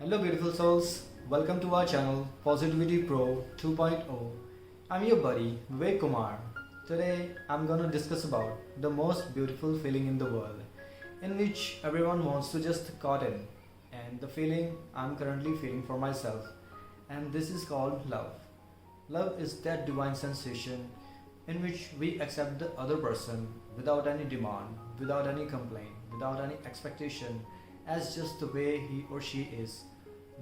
Hello, beautiful souls. Welcome to our channel Positivity Pro 2.0. I'm your buddy Vivek Kumar. Today, I'm gonna discuss about the most beautiful feeling in the world, in which everyone wants to just caught in, and the feeling I'm currently feeling for myself, and this is called love. Love is that divine sensation in which we accept the other person without any demand, without any complaint, without any expectation, as just the way he or she is.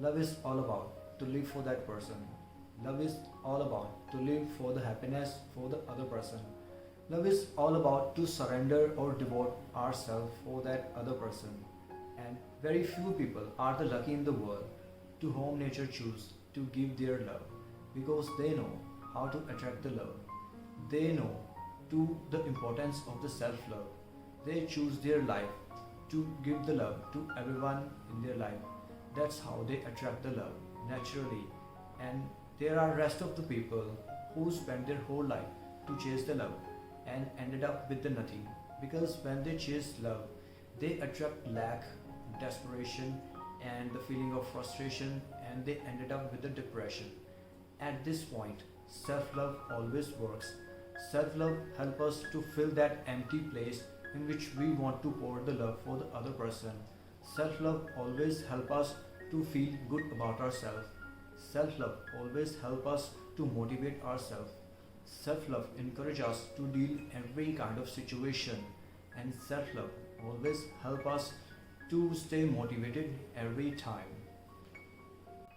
Love is all about to live for that person. Love is all about to live for the happiness for the other person. Love is all about to surrender or devote ourselves for that other person. And very few people are the lucky in the world to whom nature choose to give their love because they know how to attract the love. They know to the importance of the self-love. They choose their life to give the love to everyone in their life. That's how they attract the love naturally. And there are rest of the people who spend their whole life to chase the love and ended up with the nothing. Because when they chase love, they attract lack, desperation, and the feeling of frustration, and they ended up with the depression. At this point, self-love always works. Self-love helps us to fill that empty place in which we want to pour the love for the other person. Self-love always helps us to feel good about ourselves. Self-love always helps us to motivate ourselves. Self-love encourages us to deal every kind of situation, and self-love always helps us to stay motivated every time.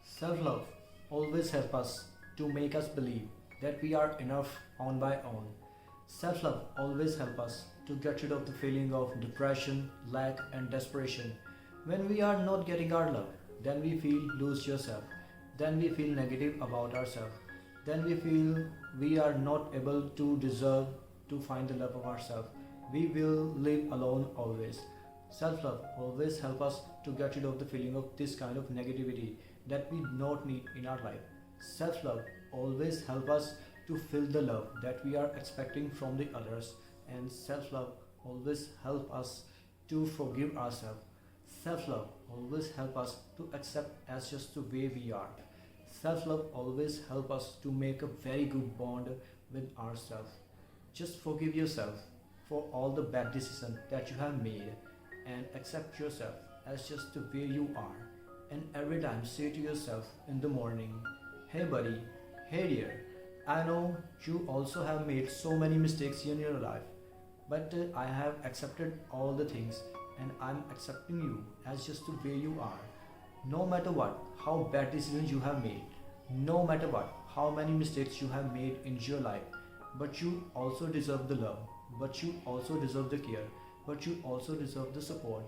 Self-love always helps us to make us believe that we are enough on by own. Self-love always helps us to get rid of the feeling of depression, lack and desperation. When we are not getting our love, then we feel lose yourself. Then we feel negative about ourselves. Then we feel we are not able to deserve to find the love of ourselves. We will live alone always. Self-love always helps us to get rid of the feeling of this kind of negativity that we not need in our life. Self-love always helps us to feel the love that we are expecting from the others, and self-love always helps us to forgive ourselves. Self-love always helps us to accept as just the way we are. Self-love always helps us to make a very good bond with ourselves. Just forgive yourself for all the bad decisions that you have made and accept yourself as just the way you are. And every time say to yourself in the morning, hey buddy, hey dear, I know you also have made so many mistakes in your life, but I have accepted all the things and I'm accepting you as just the way you are. No matter what, how bad decisions you have made, no matter what, how many mistakes you have made in your life, but you also deserve the love, but you also deserve the care, but you also deserve the support.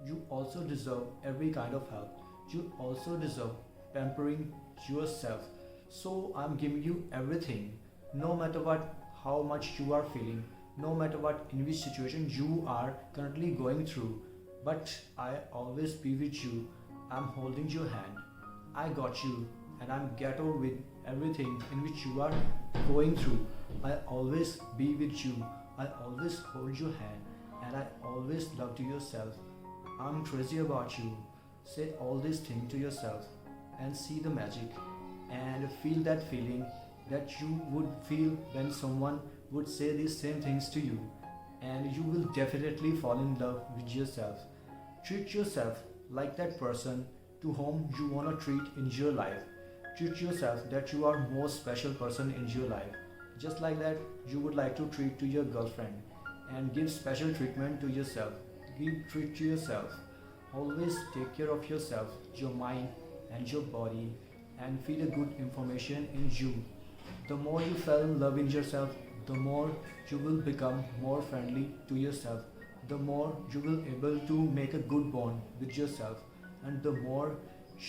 You also deserve every kind of help. You also deserve pampering yourself. So I'm giving you everything, no matter what, how much you are feeling, no matter what, in which situation you are currently going through. But I always be with you. I'm holding your hand. I got you, and I'm ghetto with everything in which you are going through. I always be with you. I always hold your hand, and I always love to yourself. I'm crazy about you. Say all these things to yourself and see the magic and feel that feeling that you would feel when someone would say these same things to you, and you will definitely fall in love with yourself. Treat yourself like that person to whom you want to treat in your life. Treat yourself that you are most special person in your life. Just like that you would like to treat to your girlfriend, and give special treatment to yourself. Give treat to yourself. Always take care of yourself, your mind and your body, and feed a good information in you. The more you fall in love in yourself, the more you will become more friendly to yourself. The more you will able to make a good bond with yourself, and the more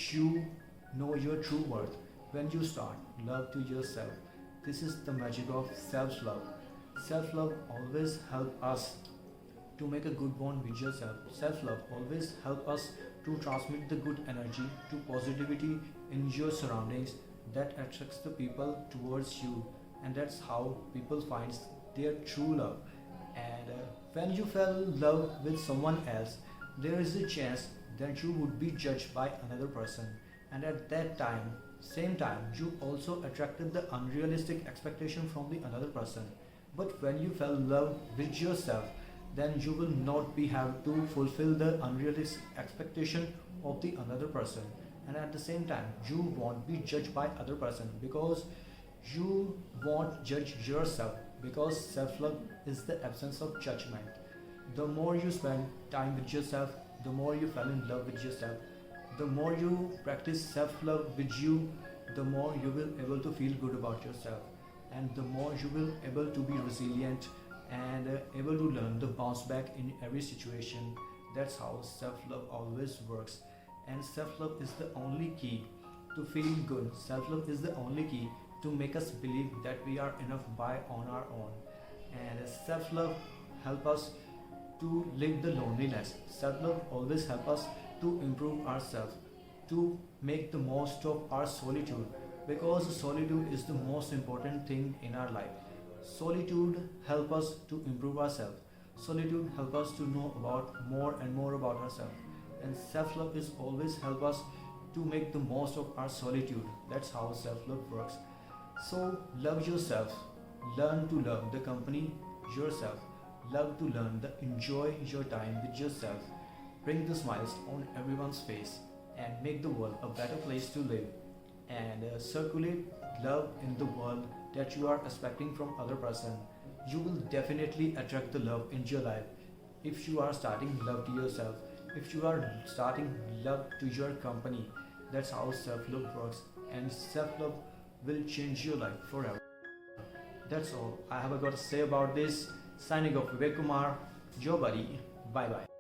you know your true worth when you start love to yourself. This is the magic of self-love. Self-love always help us to make a good bond with yourself. Self-love always help us to transmit the good energy to positivity in your surroundings that attracts the people towards you, and that's how people find their true love. And when you fell in love with someone else, there is a chance then you would be judged by another person. And at that time, same time, you also attracted the unrealistic expectation from the another person. But when you fell in love with yourself, then you will not be have to fulfill the unrealistic expectation of the another person. And at the same time, you won't be judged by other person because you won't judge yourself, because self-love is the absence of judgment. The more you spend time with yourself, the more you fall in love with yourself. The more you practice self-love with you, the more you will able to feel good about yourself, and the more you will able to be resilient and able to learn the bounce back in every situation. That's how self-love always works. And self-love is the only key to feeling good. Self-love is the only key to make us believe that we are enough by on our own. And self-love help us to live the loneliness. Self-love always help us to improve ourselves, to make the most of our solitude, because solitude is the most important thing in our life. Solitude help us to improve ourselves. Solitude help us to know about more and more about ourselves. And self-love is always help us to make the most of our solitude. That's how self-love works. So love yourself. Learn to love the company yourself. Love to learn the enjoy your time with yourself. Bring the smiles on everyone's face and make the world a better place to live. And circulate love in the world that you are expecting from other person. You will definitely attract the love in your life if you are starting love to yourself, if you are starting love to your company. That's how self-love works, and self-love will change your life forever. That's all I have got to say about this. Signing off, Vivek Kumar, your buddy. Bye bye.